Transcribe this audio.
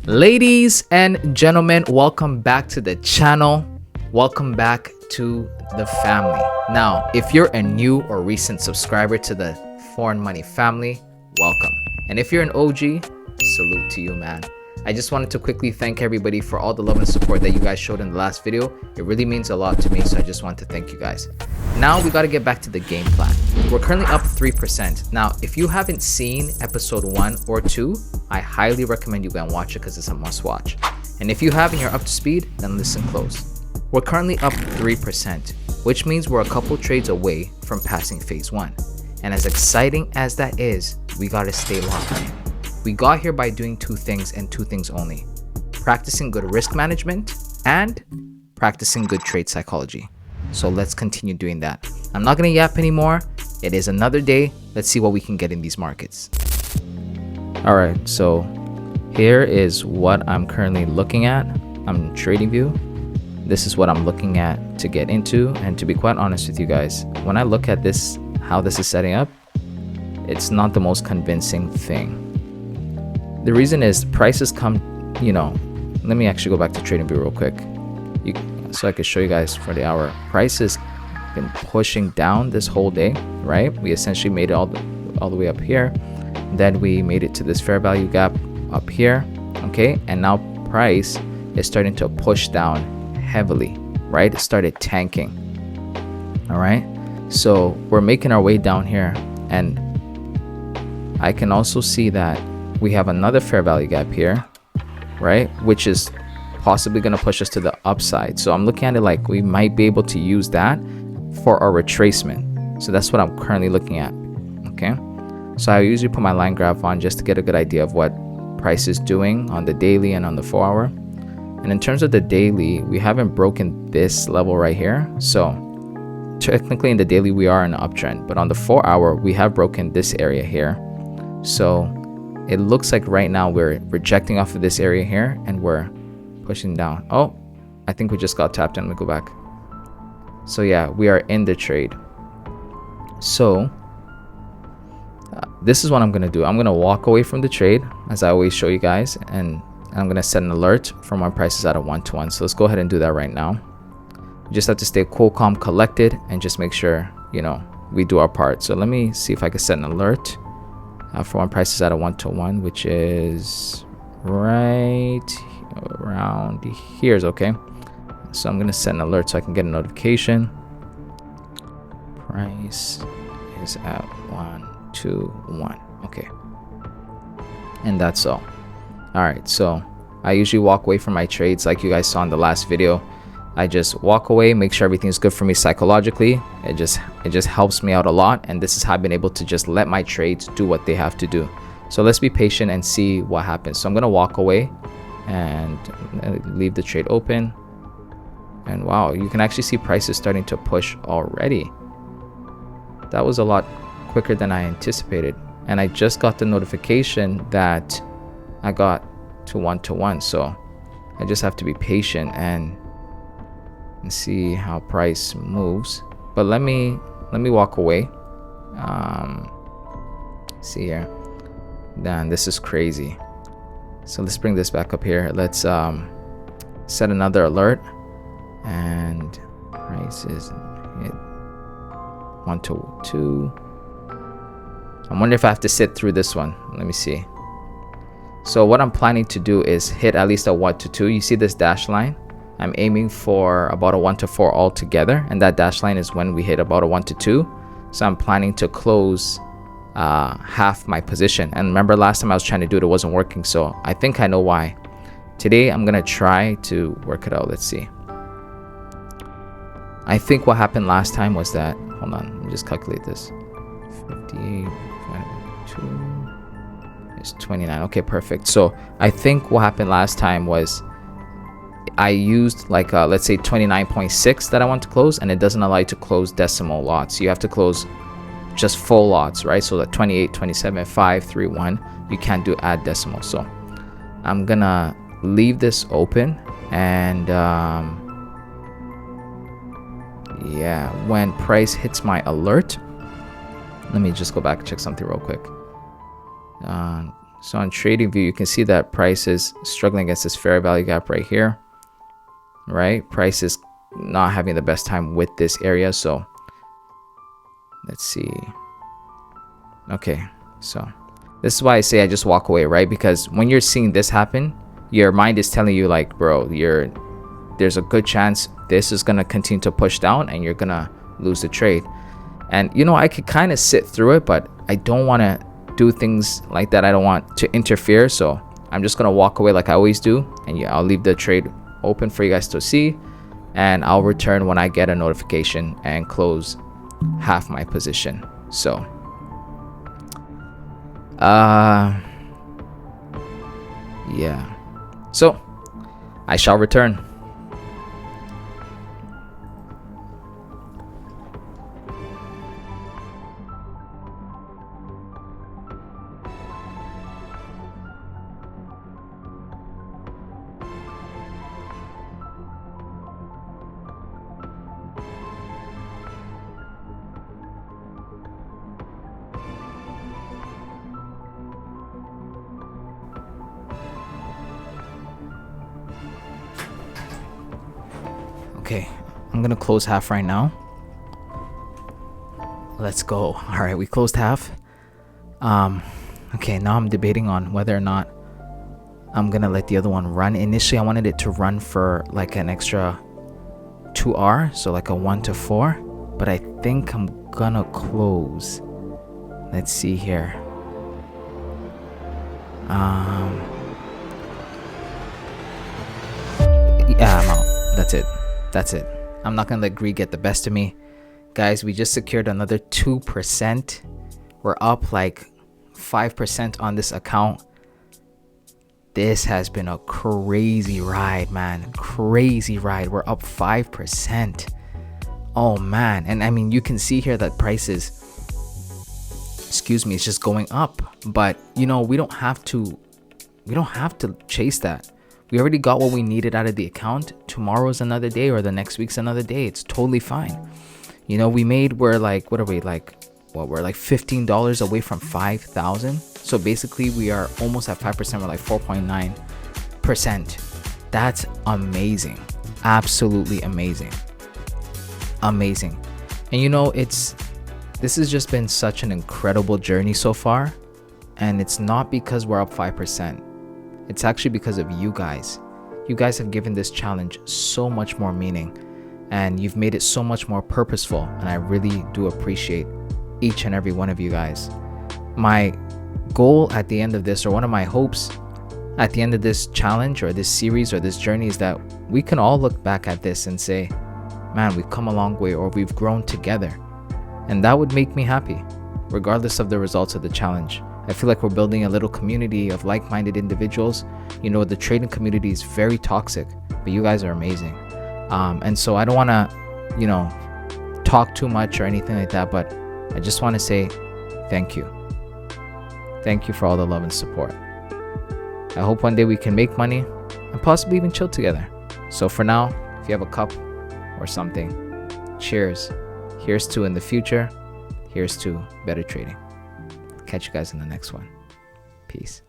Ladies and gentlemen, welcome back to the channel. Welcome back to the family. Now, if you're a new or recent subscriber to the Foreign Money family, welcome. And if you're an OG, salute to you, man. I just wanted to quickly thank everybody for all the love and support that you guys showed in the last video. It really means a lot to me, so I just want to thank you guys. Now we got to get back to the game plan. We're currently up 3%. Now, if you haven't seen episode 1 or 2, I highly recommend you go and watch it because it's a must watch. And if you have and you're up to speed, then listen close. We're currently up 3%, which means we're a couple trades away from passing phase 1. And as exciting as that is, we got to stay locked in. We got here by doing two things and two things only: practicing good risk management and practicing good trade psychology. So let's continue doing that. I'm not going to yap anymore. It is another day. Let's see what we can get in these markets. All right, so here is what I'm currently looking at. I'm TradingView. This is what I'm looking at to get into. And to be quite honest with you guys, when I look at this, how this is setting up, it's not the most convincing thing. The reason is prices come, let me actually go back to TradingView real quick. So I can show you guys for the hour. Prices been pushing down this whole day, right? We essentially made it all the way up here. Then we made it to this fair value gap up here, okay? And now price is starting to push down heavily, right? It started tanking, all right? So we're making our way down here, and I can also see that we have another fair value gap here, right? Which is possibly going to push us to the upside. So I'm looking at it like we might be able to use that for our retracement. So that's what I'm currently looking at, okay? So I usually put my line graph on just to get a good idea of what price is doing on the daily and on the 4 hour. And in terms of the daily, we haven't broken this level right here. So technically in the daily, we are in an uptrend, but on the 4 hour, we have broken this area here. So it looks like right now we're rejecting off of this area here and we're pushing down. Oh, I think we just got tapped in. Let me go back. So yeah, we are in the trade. So this is what I'm going to do. I'm going to walk away from the trade, as I always show you guys, and I'm going to set an alert for my prices at a 1-to-1. So let's go ahead and do that right now. We just have to stay cool, calm, collected, and just make sure, we do our part. So let me see if I can set an alert for my prices at a 1-to-1, which is right around here is okay. So I'm going to set an alert so I can get a notification. Price is at 1-to-1. Okay. And that's all. All right. So I usually walk away from my trades like you guys saw in the last video. I just walk away, make sure everything's good for me psychologically. It just helps me out a lot. And this is how I've been able to just let my trades do what they have to do. So let's be patient and see what happens. So I'm going to walk away and leave the trade open. And wow, you can actually see prices starting to push already. That was a lot quicker than I anticipated. And I just got the notification that I got to 1-to-1. So I just have to be patient and see how price moves. But let me walk away. See here. Damn, this is crazy. So let's bring this back up here. Let's set another alert, and price is hit 1-to-2. I wonder if I have to sit through this one. Let me see. So what I'm planning to do is hit at least a 1-to-2. You see this dash line? I'm aiming for about a 1-to-4 altogether, and that dash line is when we hit about a 1-to-2. So I'm planning to close half my position. And remember, last time I was trying to do it, it wasn't working. So I think I know why. Today I'm gonna try to work it out. Let's see. I think what happened last time was that, hold on, let me just calculate this. 58, 2 is 29. Okay, perfect. So I think what happened last time was I used like let's say 29.6 that I want to close, and it doesn't allow you to close decimal lots. You have to close just full lots, right? So that 28, 27, 5, 3, 1, you can't do add decimal. So I'm gonna leave this open, and yeah, when price hits my alert, let me just go back and check something real quick. So on TradingView, you can see that price is struggling against this fair value gap right here, right? Price is not having the best time with this area. So let's see. Okay, so this is why I say I just walk away, right? Because when you're seeing this happen, your mind is telling you like, bro, there's a good chance this is gonna continue to push down and you're gonna lose the trade. And you know, I could kind of sit through it, but I don't want to do things like that. I don't want to interfere, so I'm just gonna walk away like I always do, and yeah, I'll leave the trade open for you guys to see, and I'll return when I get a notification and close half my position. So yeah, so I shall return. Okay, I'm gonna close half right now. Let's go. All right, we closed half. Okay, now I'm debating on whether or not I'm gonna let the other one run. Initially, I wanted it to run for like an extra 2R, so like a 1 to 4, but I think I'm gonna close. Let's see here. Yeah, I'm out. That's it. That's it. I'm not gonna let greed get the best of me. Guys, we just secured another 2%. We're up like 5% on this account. This has been a crazy ride, man. Crazy ride. We're up 5%. Oh man. And I mean, you can see here that prices, excuse me, it's just going up. But you know, we don't have to chase that. We already got what we needed out of the account. Tomorrow's another day, or the next week's another day. It's totally fine. You know, we're like, what are we like? Well, we're like $15 away from 5,000. So basically we are almost at 5%. We're like 4.9%. That's amazing. Absolutely amazing. Amazing. And you know, this has just been such an incredible journey so far. And it's not because we're up 5%. It's actually because of you guys. You guys have given this challenge so much more meaning, and you've made it so much more purposeful. And I really do appreciate each and every one of you guys. My goal at the end of this, or one of my hopes at the end of this challenge or this series or this journey, is that we can all look back at this and say, man, we've come a long way, or we've grown together. And that would make me happy, regardless of the results of the challenge. I feel like we're building a little community of like-minded individuals. You know, the trading community is very toxic, but you guys are amazing. And so I don't want to, you know, talk too much or anything like that, but I just want to say thank you. Thank you for all the love and support. I hope one day we can make money and possibly even chill together. So for now, if you have a cup or something, cheers. Here's to in the future. Here's to better trading. Catch you guys in the next one. Peace.